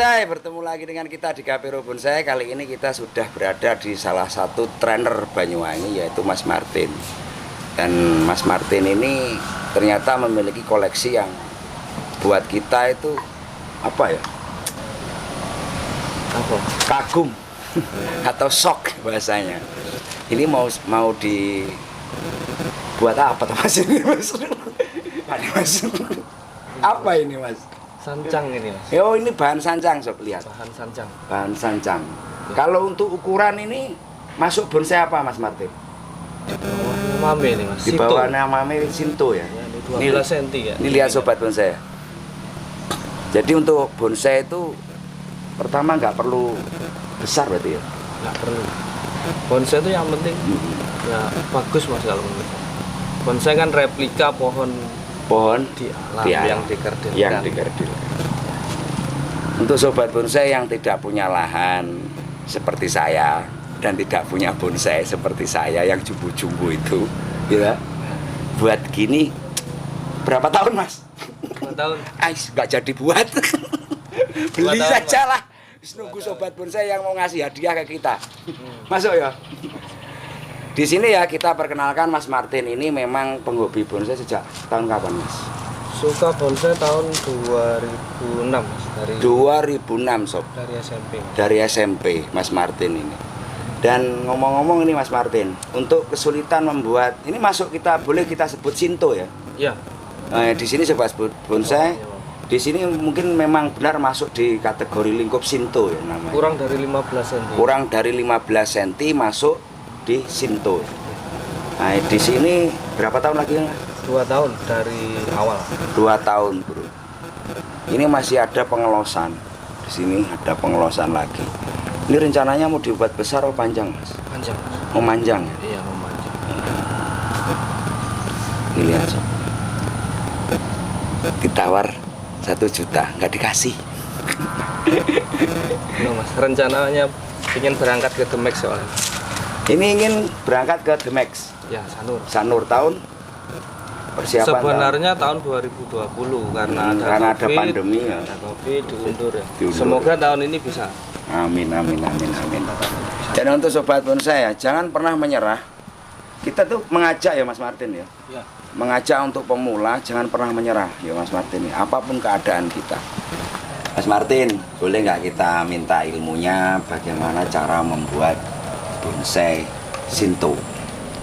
Bonsai, bertemu lagi dengan kita di Gapiro Bonsai. Kali ini kita sudah berada di salah satu trainer Banyuwangi, yaitu Mas Martin. Dan Mas Martin ini ternyata memiliki koleksi yang buat kita itu apa ya? Kagum atau shock bahasanya. Ini mau dibuat apa Mas ini, Mas? Apa ini, Mas? Sancang ini, Mas. Oh, ini bahan sancang, sob, lihat. Bahan sancang. Bahan sancang. Ya. Kalau untuk ukuran ini masuk bonsai apa, Mas Martin? Di bawahnya mame nih, Mas. Di bawahnya mame Sinto ya. Ya, ini 12 cm ya. Ini lihat sobat bonsai. Jadi untuk bonsai itu pertama nggak perlu besar berarti ya? Nggak perlu. Bonsai itu yang penting ya bagus, Mas, kalau menurut saya. Bonsai kan replika pohon di alam yang dikerdilkan. Untuk sobat bonsai yang tidak punya lahan seperti saya dan tidak punya bonsai seperti saya yang jumbo-jumbo itu, ya, buat gini berapa tahun, Mas? 2 tahun. Ais nggak jadi buat. Beli tahun, saja Mas. lah. Nunggu sobat bonsai yang mau ngasih hadiah ke kita. Masuk ya. Di sini ya kita perkenalkan Mas Martin ini memang penghobi bonsai sejak tahun kapan, Mas? Suka bonsai tahun 2006, Mas. 2006, sob. Dari SMP. Dari SMP Mas Martin ini. Dan ngomong-ngomong ini Mas Martin, untuk kesulitan membuat ini masuk kita boleh kita sebut Sinto ya? Iya. Nah, di sini sobat bonsai. Di sini mungkin memang benar masuk di kategori lingkup Sinto ya namanya. Kurang dari 15 cm. Kurang dari 15 cm masuk di Sinto. Nah, di sini berapa tahun lagi, Mas? 2 tahun dari awal. 2 tahun, Bro. Ini masih ada pengelosan. Di sini ada pengelosan lagi. Ini rencananya mau dibuat besar atau panjang, Mas? Panjang. Memanjang. Iya, memanjang. Ini lihat, Sob. Ditawar 1 juta, nggak dikasih. Nah, Mas, rencananya ingin berangkat ke The Max soalnya. Ini ingin berangkat ke The Max. Ya, Sanur. Sanur tahun persiapan Sebenarnya tahun 2020 karena karena ada COVID, pandemi ya. Ada Covid diundur ya. Diundur. Semoga tahun ini bisa. Amin. Dan untuk sobat bonsai ya, jangan pernah menyerah. Kita tuh mengajak ya Mas Martin ya. Ya. Mengajak untuk pemula jangan pernah menyerah ya Mas Martin ya. Apapun keadaan kita. Mas Martin, boleh nggak kita minta ilmunya bagaimana cara membuat bonsai Sinto?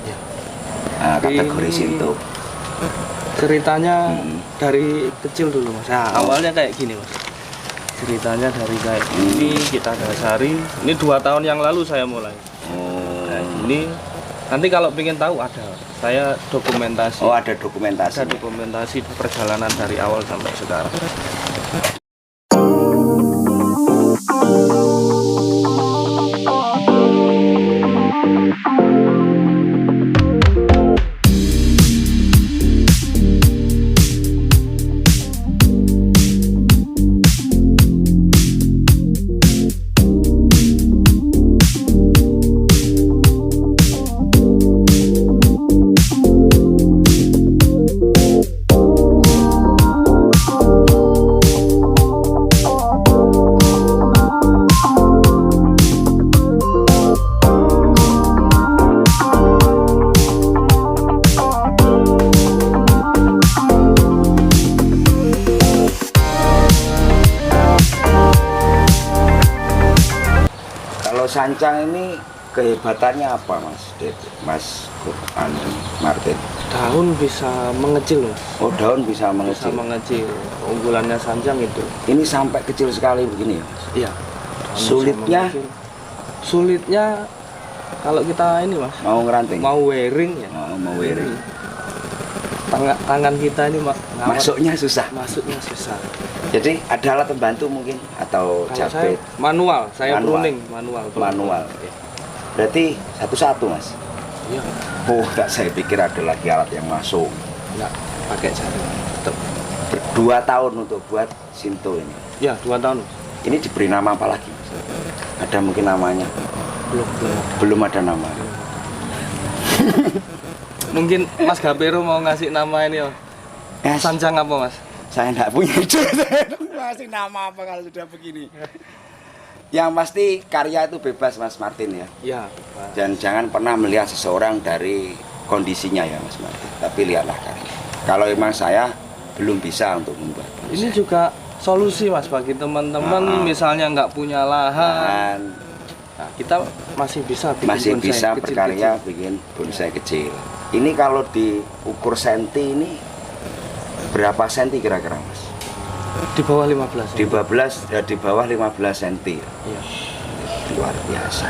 Ya. Kategori Sinto. Ceritanya dari kecil dulu, Mas. Nah, awalnya kayak gini, Mas. Ceritanya dari kayak gini kita dasari. Ini 2 tahun yang lalu saya mulai. Kayak gini. Nanti kalau pengen tahu ada. Saya dokumentasi. Oh, ada dokumentasi. Ada dokumentasi perjalanan dari awal sampai sekarang. Sancang ini kehebatannya apa, Mas Martin? Daun bisa mengecil, Mas. Oh, daun bisa mengecil. Bisa mengecil. Unggulannya sancang itu. Ini sampai kecil sekali begini ya? Iya. Sulitnya kalau kita ini, Mas. Mau ngeranting? Mau wearing ya. Oh, mau wearing. Tangan kita ini masuknya susah. Jadi ada alat pembantu mungkin atau jabet? Manual, saya pruning manual. Berarti satu-satu, Mas? Iya. Oh, enggak, saya pikir ada lagi alat yang masuk. Enggak, pakai jari. 2 tahun untuk buat Sinto ini. Ya, 2 tahun. Ini diberi nama apa lagi? Ada mungkin namanya? Belum ada nama. Mungkin Mas Gapiro mau ngasih nama ini, Sancang apa, Mas? Saya enggak punya ide. Masih nama apa kalau sudah begini. Yang pasti karya itu bebas Mas Martin ya. Iya. Dan jangan pernah melihat seseorang dari kondisinya ya Mas Martin. Tapi lihatlah karya. Kalau memang saya belum bisa untuk membuat bonsai. Ini juga solusi Mas bagi teman-teman misalnya nggak punya lahan. Nah, kita masih bisa bikin masih bonsai bisa kecil-kecil. berkarya bikin bonsai kecil. Ini kalau diukur senti ini berapa senti kira-kira Mas? Di bawah 15. Di bawah 15 senti. Iya. Luar biasa.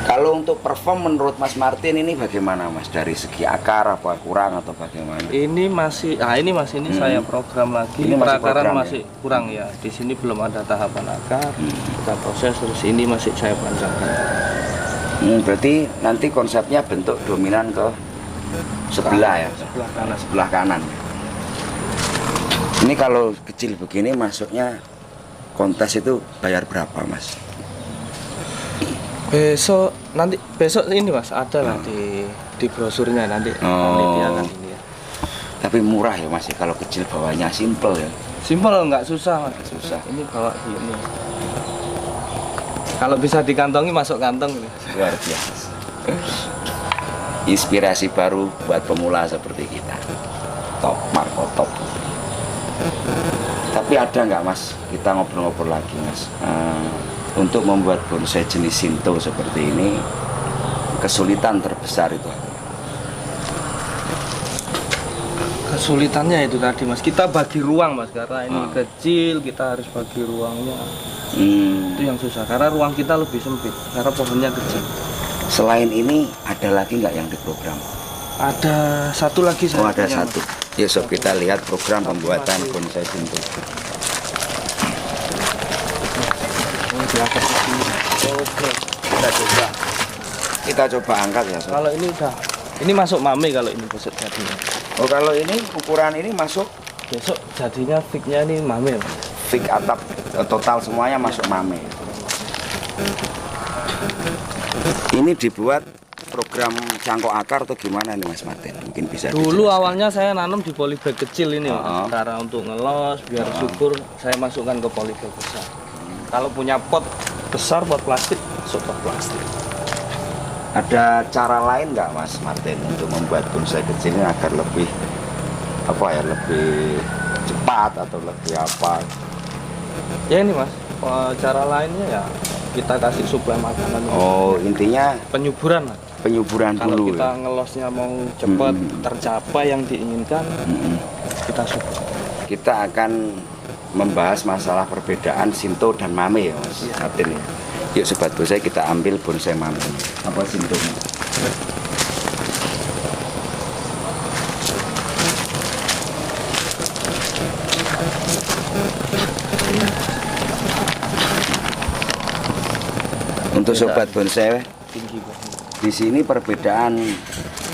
Kalau untuk perform menurut Mas Martin ini bagaimana Mas? Dari segi akar apa kurang atau bagaimana? Ini masih, ini saya program lagi. Ini masih Perakaran program, masih kurang ya. Di sini belum ada tahapan akar. Kita proses terus ini masih saya panjangkan. Berarti nanti konsepnya bentuk dominan ke sebelah ya? Sebelah kanan. Ini kalau kecil begini masuknya kontes itu bayar berapa Mas? Besok ini Mas ada lah di brosurnya nanti dia akan ini ya. Tapi murah ya Mas, kalau kecil bawahnya simple ya. Simpel nggak susah Mas. Susah. Ini bawa gini. Kalau bisa dikantongi masuk kantong ini. Luar biasa. Inspirasi baru buat pemula seperti kita. Top, Marco top. Tapi ada nggak Mas, kita ngobrol-ngobrol lagi Mas, untuk membuat bonsai jenis Shinto seperti ini, kesulitan terbesar itu apa? Kesulitannya itu tadi Mas, kita bagi ruang Mas, karena ini kecil kita harus bagi ruangnya. Itu yang susah, karena ruang kita lebih sempit, karena pohonnya kecil. Selain ini ada lagi nggak yang diprogram? Ada satu lagi saya ada punya, satu. Ya sob, kita lihat program pembuatan bonsai Shinto. Oke. Kita coba angkat ya sob. Kalau ini masuk mame kalau ini besok jadinya. Oh kalau ini ukuran ini masuk Besok jadinya fignya ini mame Mas. fig atap total semuanya masuk mame. Ini dibuat program cangkok akar atau gimana nih Mas Martin? Mungkin bisa Dulu dijelaskan. awalnya saya nanam di polybag kecil ini Mas. Cara untuk ngelos biar subur saya masukkan ke polybag besar. Kalau punya pot besar, pot plastik, masuk pot plastik. Ada cara lain nggak Mas Martin untuk membuat bonsai kecil ini agar lebih lebih cepat atau lebih apa? Ya ini Mas, cara lainnya ya kita kasih suplai makanan. Oh intinya Penyuburan Mas. penyuburan Kalau dulu. kita ngelosnya mau cepat tercapai yang diinginkan, kita subur. Kita akan membahas masalah perbedaan Shinto dan Mame ya Mas Martin ya. Yuk sobat bonsai kita ambil bonsai Mame. Apa Shinto? Untuk sobat bonsai Tinggi Mas. di sini perbedaan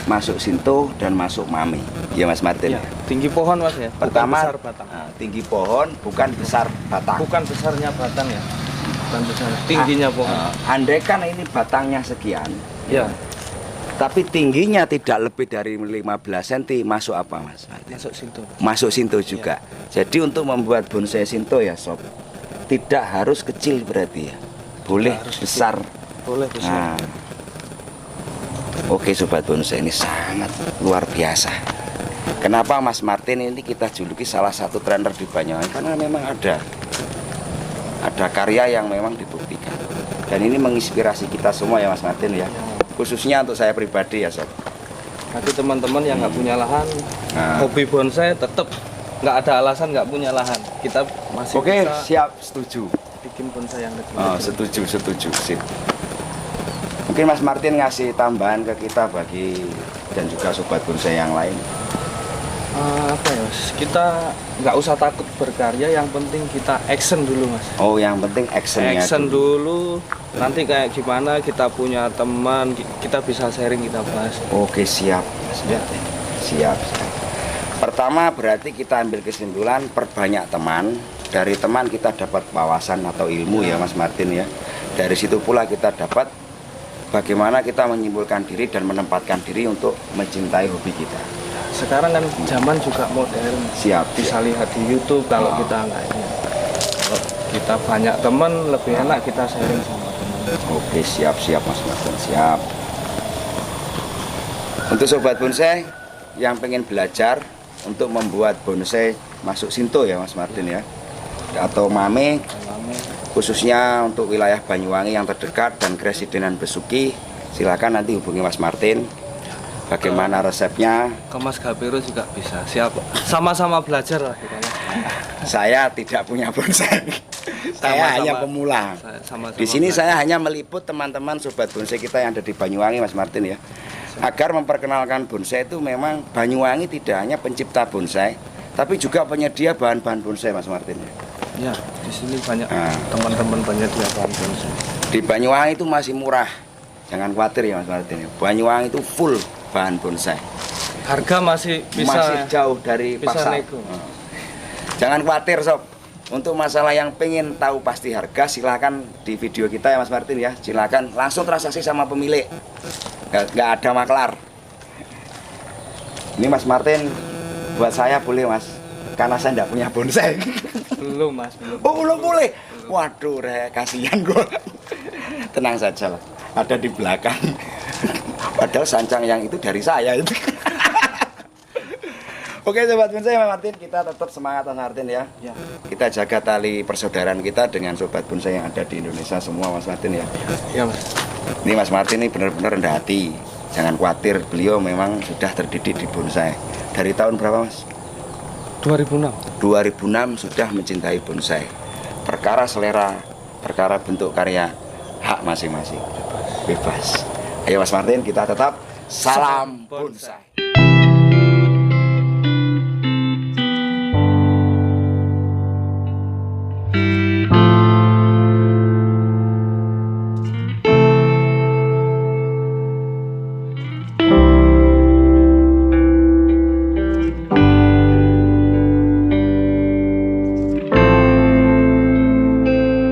masuk Shinto dan masuk Mame. Ya Mas Martin. Ya, tinggi pohon Mas ya. Bukan Pertama besar batang. tinggi pohon bukan besar batang. Bukan besarnya batang ya. Bukan besar. Tingginya pohon. Andaikan ini batangnya sekian, Ya, tapi tingginya tidak lebih dari 15 cm, masuk apa Mas Martin? masuk situ. Masuk Shinto juga. Jadi untuk membuat bonsai Shinto ya sob, tidak harus kecil berarti ya. Boleh harus besar. Boleh besar. Nah, oke sobat bonsai, ini sangat luar biasa. Kenapa Mas Martin ini kita juluki salah satu trainer di Banyuwangi? Karena memang ada karya yang memang dibuktikan. Dan ini menginspirasi kita semua ya Mas Martin ya. Khususnya untuk saya pribadi ya sob. Nanti teman-teman yang nggak punya lahan, hobi bonsai tetap nggak ada alasan nggak punya lahan. Kita masih Oke, bisa siap, setuju. bikin bonsai yang kecil. Setuju, sip. Mungkin Mas Martin ngasih tambahan ke kita dan juga sobat bonsai yang lain. Apa ya Mas? Kita nggak usah takut berkarya, yang penting kita action dulu Mas. Oh, yang penting actionnya. Action dulu. Nanti kayak gimana kita punya teman, kita bisa sharing, kita bahas. Oke, siap Mas Martin. Siap. Pertama berarti kita ambil kesimpulan perbanyak teman. Dari teman kita dapat wawasan atau ilmu ya Mas Martin ya. Dari situ pula kita dapat bagaimana kita menyimpulkan diri dan menempatkan diri untuk mencintai hobi kita. sekarang kan zaman juga modern. Siap. Bisa lihat di YouTube kalau kita nggak ini. Kalau kita banyak teman lebih enak kita sharing sama teman. Oke, siap Mas Martin, siap. Untuk sobat bonsai yang pengen belajar untuk membuat bonsai masuk Shinto ya Mas Martin ya, atau Mame, khususnya untuk wilayah Banyuwangi yang terdekat dan Kresidenan Besuki, silakan nanti hubungi Mas Martin. Bagaimana resepnya? Ke Mas Gapiro juga bisa. Siap. Sama-sama belajar lah kita. Saya tidak punya bonsai. Saya hanya pemula. Di sini saya hanya meliput teman-teman sobat bonsai kita yang ada di Banyuwangi Mas Martin ya. Agar memperkenalkan bonsai itu memang Banyuwangi tidak hanya pencipta bonsai, tapi juga penyedia bahan-bahan bonsai Mas Martin. Ya, di sini banyak teman-teman penyedia bahan bonsai. Di Banyuwangi itu masih murah. Jangan khawatir ya Mas Martin. Banyuwangi itu full bahan bonsai. Harga masih jauh dari pasar. Jangan khawatir sob. Untuk masalah yang pengen tahu pasti harga, silakan di video kita ya Mas Martin ya. Silakan langsung transaksi sama pemilik. Nggak ada maklar. Ini Mas Martin buat saya boleh Mas, karena saya nggak punya bonsai. Belum Mas, belum. Oh belum boleh. Waduh, kasihan gue. Tenang saja lah, ada di belakang. Padahal sancang yang itu dari saya itu. Oke sobat bonsai Mas Martin, kita tetap semangat Mas Martin ya. Ya. Kita jaga tali persaudaraan kita dengan sobat bonsai yang ada di Indonesia semua Mas Martin ya. Ya Mas. Ini Mas Martin ini benar-benar rendah hati. Jangan khawatir, beliau memang sudah terdidik di bonsai. Dari tahun berapa Mas? 2006. 2006 sudah mencintai bonsai. Perkara selera, perkara bentuk karya, hak masing-masing. Bebas. Ayo Mas Martin, kita tetap salam bonsai.